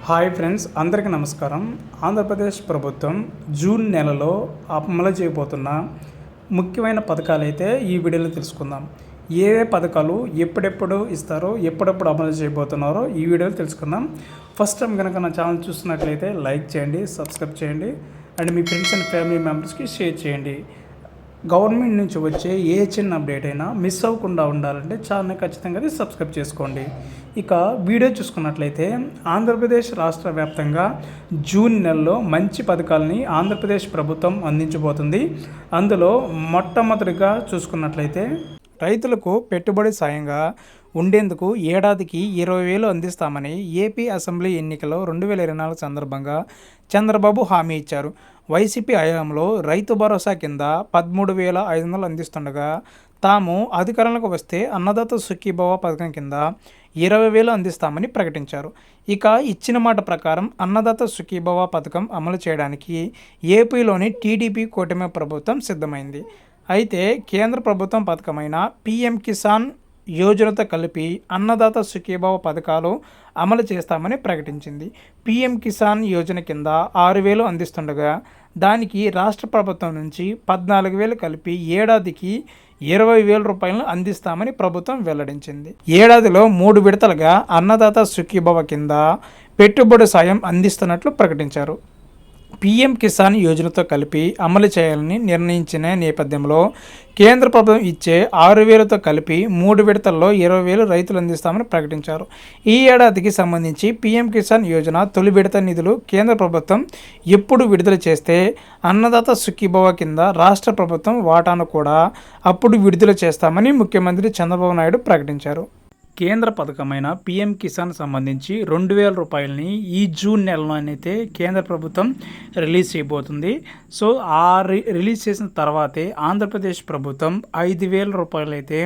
Hi friends, అందరికీ నమస్కారం. ఆంధ్రప్రదేశ్ ప్రభుత్వం జూన్ నెలలో అమలు చేయబోతున్న ముఖ్యమైన పథకాలు అయితే ఈ వీడియోలో తెలుసుకుందాం. ఏ పథకాలు ఎప్పుడెప్పుడు ఇస్తారో, ఎప్పుడెప్పుడు అమలు చేయబోతున్నారో ఈ వీడియోలో తెలుసుకుందాం. ఫస్ట్ టైం కనుక నా ఛానల్ చూస్తున్నట్లయితే లైక్ చేయండి, సబ్స్క్రైబ్ చేయండి and me friends and family మెంబర్స్కి షేర్ చేయండి. గవర్నమెంట్ నుంచి వచ్చే ఏ చిన్న అప్డేట్ అయినా మిస్ అవ్వకుండా ఉండాలంటే ఛానల్ని ఖచ్చితంగా సబ్స్క్రైబ్ చేసుకోండి. ఇక వీడియో చూసుకున్నట్లయితే ఆంధ్రప్రదేశ్ రాష్ట్ర వ్యాప్తంగా జూన్ నెలలో మంచి పథకాలని ఆంధ్రప్రదేశ్ ప్రభుత్వం అందించబోతుంది. అందులో మొట్టమొదటిగా చూసుకున్నట్లయితే రైతులకు పెట్టుబడి సాయంగా ఉండేందుకు ఏడాదికి 20,000 అందిస్తామని ఏపీ అసెంబ్లీ ఎన్నికల్లో 2024 సందర్భంగా చంద్రబాబు హామీ ఇచ్చారు. వైసీపీ హయాంలో రైతు భరోసా కింద 13,500 అందిస్తుండగా తాము అధికారంలోకి వస్తే అన్నదాత సుఖీభవ పథకం కింద 20,000 అందిస్తామని ప్రకటించారు. ఇక ఇచ్చిన మాట ప్రకారం అన్నదాత సుఖీభవ పథకం అమలు చేయడానికి ఏపీలోని టీడీపీ కూటమి ప్రభుత్వం సిద్ధమైంది. అయితే కేంద్ర ప్రభుత్వం పథకమైన పీఎం కిసాన్ యోజనతో కలిపి అన్నదాత సుఖీభవ పథకాలు అమలు చేస్తామని ప్రకటించింది. పీఎం కిసాన్ యోజన కింద 6,000 అందిస్తుండగా దానికి రాష్ట్ర ప్రభుత్వం నుంచి 14,000 కలిపి ఏడాదికి 20,000 రూపాయలను అందిస్తామని ప్రభుత్వం వెల్లడించింది. ఏడాదిలో 3 విడతలుగా అన్నదాత సుఖీభవ కింద పెట్టుబడి సాయం అందిస్తున్నట్లు ప్రకటించారు. పీఎం కిసాన్ యోజనతో కలిపి అమలు చేయాలని నిర్ణయించిన నేపథ్యంలో కేంద్ర ప్రభుత్వం ఇచ్చే 6,000తో కలిపి 3 విడతల్లో 20,000 రైతులు అందిస్తామని ప్రకటించారు. ఈ ఏడాదికి సంబంధించి పీఎం కిసాన్ యోజన తొలి విడత నిధులు కేంద్ర ప్రభుత్వం ఎప్పుడు విడుదల చేస్తే అన్నదాత సుఖీభవ కింద రాష్ట్ర ప్రభుత్వం వాటాను కూడా అప్పుడు విడుదల చేస్తామని ముఖ్యమంత్రి చంద్రబాబు నాయుడు ప్రకటించారు. కేంద్ర పథకమైన పీఎం కిసాన్ సంబంధించి 2,000 రూపాయలని ఈ జూన్ నెలలోనైతే కేంద్ర ప్రభుత్వం రిలీజ్ చేయబోతుంది. సో రిలీజ్ చేసిన తర్వాతే ఆంధ్రప్రదేశ్ ప్రభుత్వం 5,000 రూపాయలు అయితే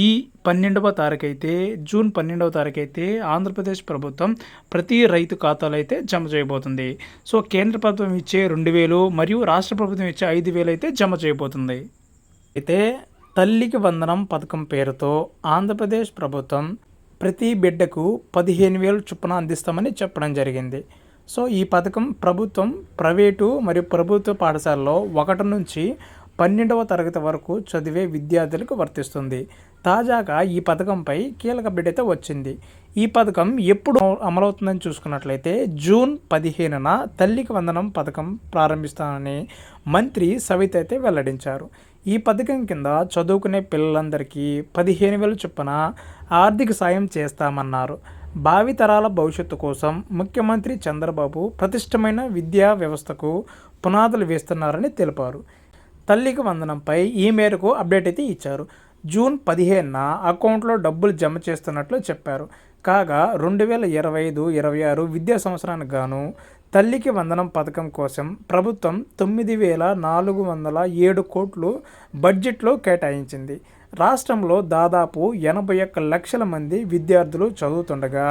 ఈ 12వ తారీఖు అయితే జూన్ 12వ తారీఖు అయితే ఆంధ్రప్రదేశ్ ప్రభుత్వం ప్రతి రైతు ఖాతాలో అయితే జమ చేయబోతుంది. సో కేంద్ర ప్రభుత్వం ఇచ్చే 2,000 మరియు రాష్ట్ర ప్రభుత్వం ఇచ్చే 5,000 అయితే జమ చేయబోతుంది. అయితే తల్లికి వందనం పథకం పేరుతో ఆంధ్రప్రదేశ్ ప్రభుత్వం ప్రతి బిడ్డకు 15,000 చొప్పున అందిస్తామని చెప్పడం జరిగింది. సో ఈ పథకం ప్రభుత్వం, ప్రైవేటు మరియు ప్రభుత్వ పాఠశాలలో 1 నుంచి 12వ తరగతి వరకు చదివే విద్యార్థులకు వర్తిస్తుంది. తాజాగా ఈ పథకంపై కీలక అప్డేట్ వచ్చింది. ఈ పథకం ఎప్పుడు అమలవుతుందని చూసుకున్నట్లయితే జూన్ 15న తల్లికి వందనం పథకం ప్రారంభిస్తానని మంత్రి సవిత అయితే వెల్లడించారు. ఈ పథకం కింద చదువుకునే పిల్లలందరికీ 15,000 చొప్పున ఆర్థిక సాయం చేస్తామన్నారు. భావితరాల భవిష్యత్తు కోసం ముఖ్యమంత్రి చంద్రబాబు ప్రతిష్టమైన విద్యా వ్యవస్థకు పునాదులు వేస్తున్నారని తెలిపారు. తల్లికి వందనంపై ఈ మేరకు అప్డేట్ అయితే ఇచ్చారు. జూన్ 15న అకౌంట్లో డబ్బులు జమ చేస్తున్నట్లు చెప్పారు. కాగా 2025-26 విద్యా సంవత్సరానికి గాను తల్లికి వందనం పథకం కోసం ప్రభుత్వం 9,407 కోట్లు బడ్జెట్లో కేటాయించింది. రాష్ట్రంలో దాదాపు 81 లక్షల మంది విద్యార్థులు చదువుతుండగా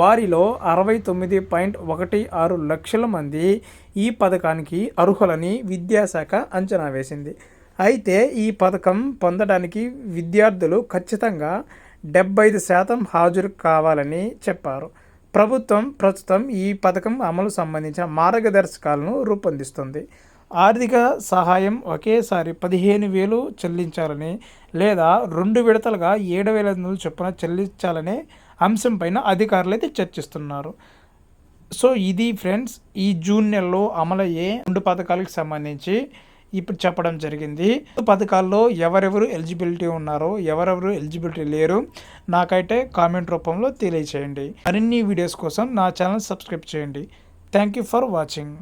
వారిలో 69.16 లక్షల మంది ఈ పథకానికి అర్హులని విద్యాశాఖ అంచనా వేసింది. అయితే ఈ పథకం పొందడానికి విద్యార్థులు ఖచ్చితంగా 75% హాజరు కావాలని చెప్పారు. ప్రభుత్వం ప్రస్తుతం ఈ పథకం అమలు సంబంధించిన మార్గదర్శకాలను రూపొందిస్తుంది. ఆర్థిక సహాయం ఒకేసారి 15,000 చెల్లించాలని లేదా 2 విడతలుగా 7,500 చొప్పున చెల్లించాలనే అంశంపైన అధికారులు అయితే చర్చిస్తున్నారు. సో ఇది ఫ్రెండ్స్, ఈ జూన్ నెలలో అమలయ్యే 2 పథకాలకు సంబంధించి ఇప్పుడు చెప్పడం జరిగింది. పథకాల్లో ఎవరెవరు ఎలిజిబిలిటీ ఉన్నారో, ఎవరెవరు ఎలిజిబిలిటీ లేరు నాకైతే కామెంట్ రూపంలో తెలియచేయండి. మరిన్ని వీడియోస్ కోసం నా ఛానల్ సబ్స్క్రైబ్ చేయండి. Thank you for watching.